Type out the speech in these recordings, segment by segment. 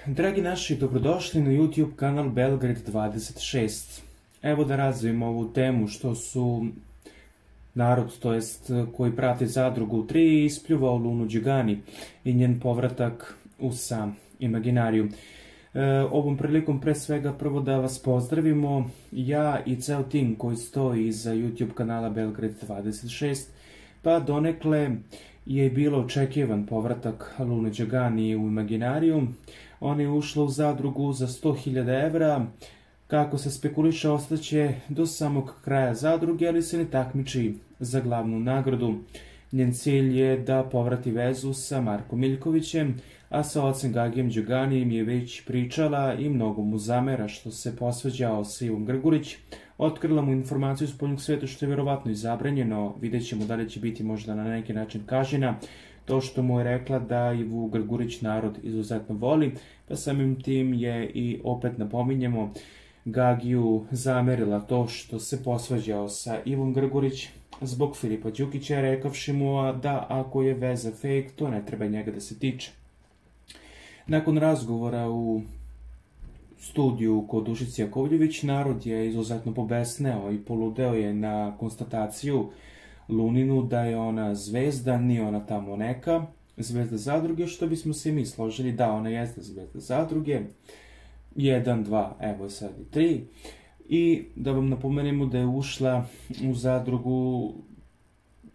Dragi naši, dobrodošli na YouTube kanal Belgrade 26. Evo da razvijemo ovu temu što su narod, to jest koji prati zadrugu 3, ispljuvao Lunu Đugani i njen povratak u sam Imaginarium. Ovom prilikom pre svega prvo da vas pozdravimo, ja i ceo tim koji stoji iza YouTube kanala Belgrade 26, pa donekle je bilo očekivan povratak Lune Đugani u Imaginarium. Ona je ušla u zadrugu za 100.000 evra, kako se spekuliše ostaće do samog kraja zadruge, ali se ne takmiči za glavnu nagradu. Njen cilj je da povrati vezu sa Markom Miljkovićem, a sa ocem Gagijem Đuganijem je već pričala i mnogo mu zamera što se posvađao sa Ivom Grgurić. Otkrila mu informaciju iz spoljnog sveta što je verovatno i zabranjeno, vidjet ćemo da li će biti možda na neki način kažnjena. To što mu je rekla da Ivu Grgurić narod izuzetno voli, pa samim tim je i opet napominjemo Gagiju zamerila to što se posvađao sa Ivom Grgurić zbog Filipa Đukića, rekavši mu da ako je veza fake, to ne treba njega da se tiče. Nakon razgovora u studiju kod Dušice Jakovljević, narod je izuzetno pobesneo i poludeo je na konstataciju Luninu da je ona zvezda, nije ona tamo neka zvezda zadruge, što bismo se i mi složili, da ona jeste zvezda zadruge, 1, 2, evo je sad i 3, i da vam napomenemo da je ušla u zadrugu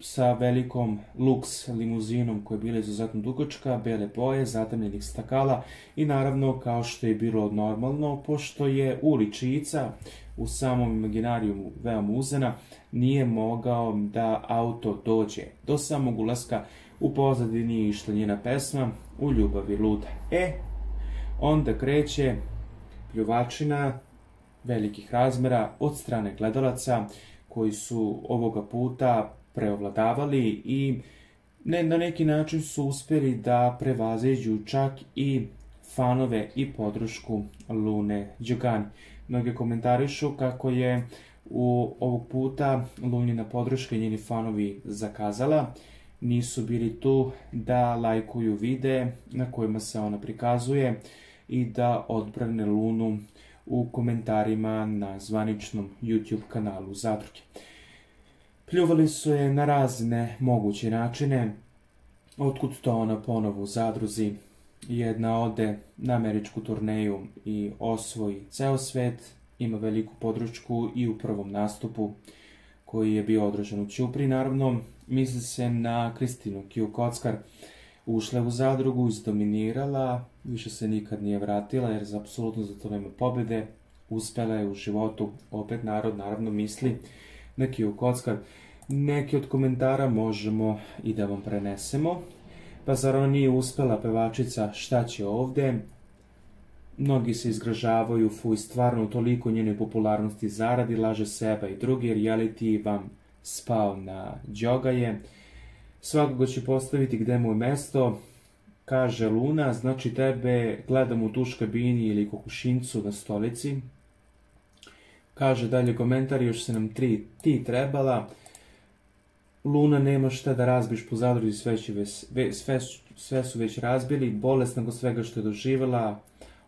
sa velikom luks limuzinom koja je bila izuzetno dugačka, bele boje, zatamljenih stakala i naravno kao što je bilo normalno, pošto je uličica u samom Imaginarijumu veoma uzena, nije mogao da auto dođe do samog ulaska. U pozadini je išla njena pesma U ljubavi luda. Onda kreće pljuvačina velikih razmera od strane gledalaca koji su ovoga puta preovladavali i na neki način su uspjeli da prevaziđu čak i fanove i podršku Lune Đugani. Mnogi komentarišu kako je ovog puta Lunina podrška i njeni fanovi zakazala. Nisu bili tu da lajkuju videe na kojima se ona prikazuje i da odbrane Lunu u komentarima na zvaničnom YouTube kanalu zadruge. Pljuvali su je na razne moguće načine, otkud to ona ponovo u zadruzi. Jedna ode na američku turneju i osvoji ceo svet, ima veliku podršku i u prvom nastupu koji je bio održan u Ćupri. Naravno, misli se na Kristinu Kiju Kockar, ušla u zadrugu, izdominirala, više se nikad nije vratila jer apsolutno za to nema pobjede, uspela je u životu, opet narod naravno misli na Kiju Kockar. Neki od komentara možemo i da vam prenesemo. Pa zar ona nije uspela pevačica, šta će ovde? Mnogi se izgražavaju, fuj, stvarno toliko njenoj popularnosti zaradi, laže sebe i drugi, reality vam spao na džogaje. Svakoga će postaviti gde mu je mesto, kaže Luna, znači tebe gledam u tuš kabini ili kokošincu na stolici. Kaže dalje komentar, još se nam ti trebala. Luna nema šta da razbiš po zadruzi, sve su već razbili, bolesna go svega što je doživjela,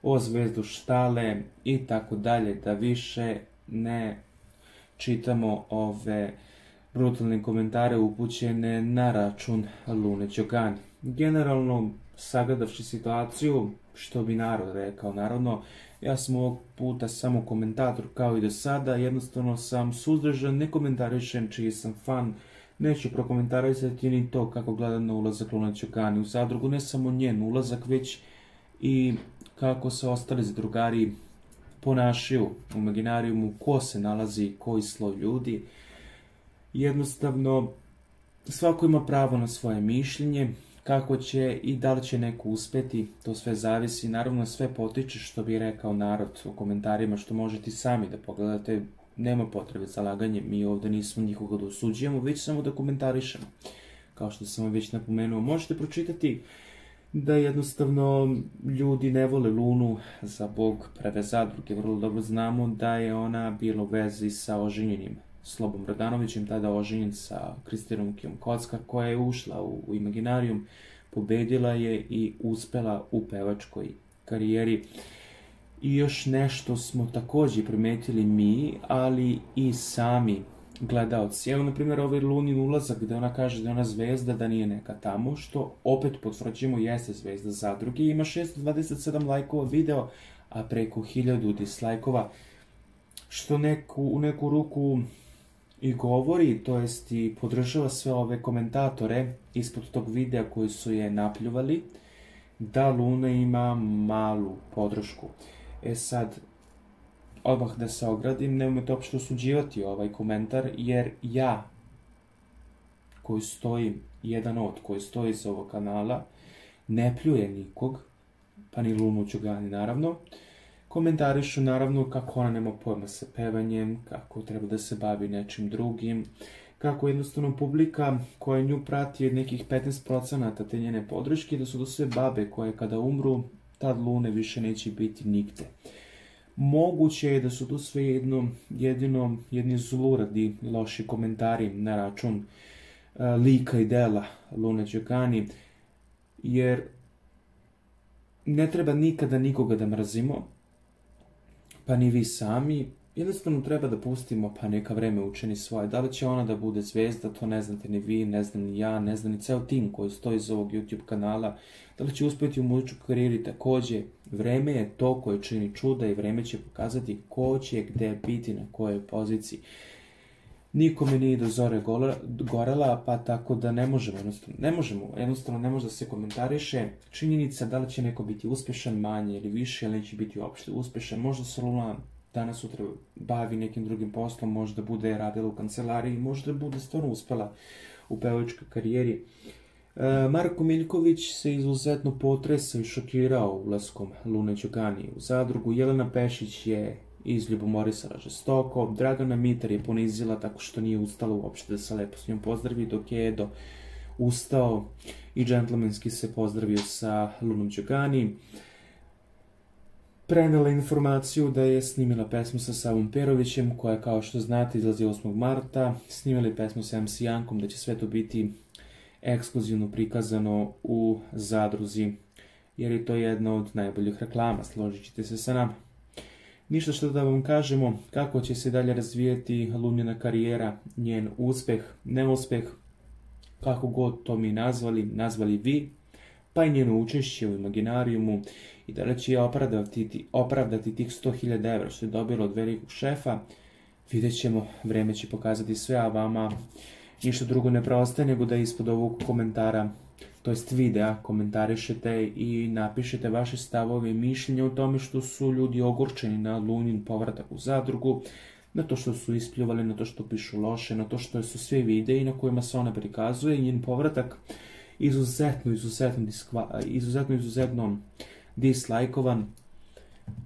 o zvezdu štale i tako dalje, da više ne čitamo ove brutalne komentare upućene na račun Lune Đugani. Generalno, sagledavši situaciju, što bi narod rekao, naravno, ja sam ovog puta samo komentator kao i do sada, jednostavno sam suzdržan, ne komentarišem čiji sam fan, neću prokomentarisati ni to kako gledam na ulazak Lune Đugani u zadrugu, ne samo njen ulazak, već i kako se ostali zadrugari ponašaju u Imaginarijumu, ko se nalazi, koji sloj ljudi. Jednostavno, svako ima pravo na svoje mišljenje, kako će i da li će neko uspeti, to sve zavisi. Naravno, sve potiče, što bi rekao narod u komentarima, što možete i sami da pogledate. Nema potrebe za laganje, mi ovdje nismo nikoga da osuđujemo, već samo da komentarišemo. Kao što sam već napomenuo, možete pročitati da jednostavno ljudi ne vole Lunu za bog prve zadruge. Vrlo dobro znamo da je ona bila u vezi sa oženjenim Slobom Radanovićem, tada oženjen sa Kristinom Kijom Kockar, koja je ušla u Imaginarium, pobedila je i uspela u pevačkoj karijeri. I još nešto smo također primetili mi, ali i sami gledaoci. Evo, na primjer, ovaj Lunin ulazak gdje ona kaže da je ona zvezda, da nije neka tamo, što opet potvrđujemo jeste zvezda Zadruge. Ima 627 lajkova video, a preko 1000 dislajkova, što u neku ruku i govori, to jest i podržava sve ove komentatore ispod tog videa koji su je napljuvali, da Luna ima malu podršku. E sad, odmah da se ogradim, nemojte uopšte osuđivati ovaj komentar, jer ja, koji stojim, jedan od koji stoji iz ovog kanala, ne pljuje nikog, pa ni Lunu Đugani naravno. Komentarišu naravno kako ona nema pojma sa pevanjem, kako treba da se bavi nečim drugim, kako jednostavno publika koja nju prati od nekih 15% te njene podrške, da su to sve babe koje kada umru, tad Lune više neće biti nigde. Moguće je da su to sve jedni zluradi loši komentari na račun lika i dela Lune Đugani, jer ne treba nikada nikoga da mrzimo, pa ni vi sami. Jednostavno treba da pustimo, pa neka vreme učini svoje. Da li će ona da bude zvezda, to ne znate ni vi, ne znam ni ja, ne znam ni ceo tim koji stoji iz ovog YouTube kanala. Da li će uspjeti u muzičkoj karijeri, također. Vreme je to koje čini čuda i vreme će pokazati ko će gde biti, na kojoj poziciji. Nikome nije do zore gorela, pa tako da jednostavno ne može da se komentariše. Činjenica da li će neko biti uspješan manje ili više, ili neće biti uopšte uspješan. Možda se Luna danas sutra bavi nekim drugim poslom, možda bude radila u kancelariji, možda bude stvarno uspela u pevačkoj karijeri. Marko Miljković se izuzetno potresao i šokirao ulaskom Lune Đugani u Zadrugu. Jelena Pešić je izljubomorisala žestoko, Dragana Mitar je ponizila tako što nije ustala uopšte da se lepo s njom pozdravi, dok je Edo ustao i džentlmenski se pozdravio sa Lunom Đugani. Prenela informaciju da je snimila pesmu sa Savom Perovićem, koja, kao što znate, izlazi 8. marta. Snimili pesmu sa MC Jankom, da će sve to biti ekskluzivno prikazano u Zadruzi, jer je to jedna od najboljih reklama, složit ćete se sa nama. Ništa što da vam kažemo, kako će se dalje razvijeti Lunina karijera, njen uspeh, neuspeh, kako god to mi nazvali vi, pa i njeno učešće u Imaginariumu, i da li će je opravdati tih 100.000 evra što je dobila od velikog šefa, vidjet ćemo, vreme će pokazati sve, a vama ništa drugo ne preostaje nego da ispod ovog komentara, to jest videa, komentarišete i napišete vaše stavove i mišljenje o tome što su ljudi ogorčeni na Lunin povratak u Zadrugu, na to što su ispljuvali, na to što pišu loše, na to što su sve videi na kojima se ona prikazuje i njen povratak izuzetno dislajkovan.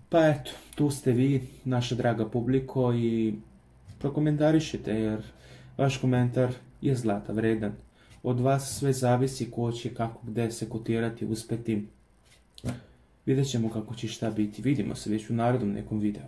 Pa eto, tu ste vi, naša draga publiko, i prokomentarišite, jer vaš komentar je zlata vredan. Od vas sve zavisi ko će kako gde se kotirati, uspeti. Vidjet ćemo kako će šta biti. Vidimo se već u narednom nekom videu.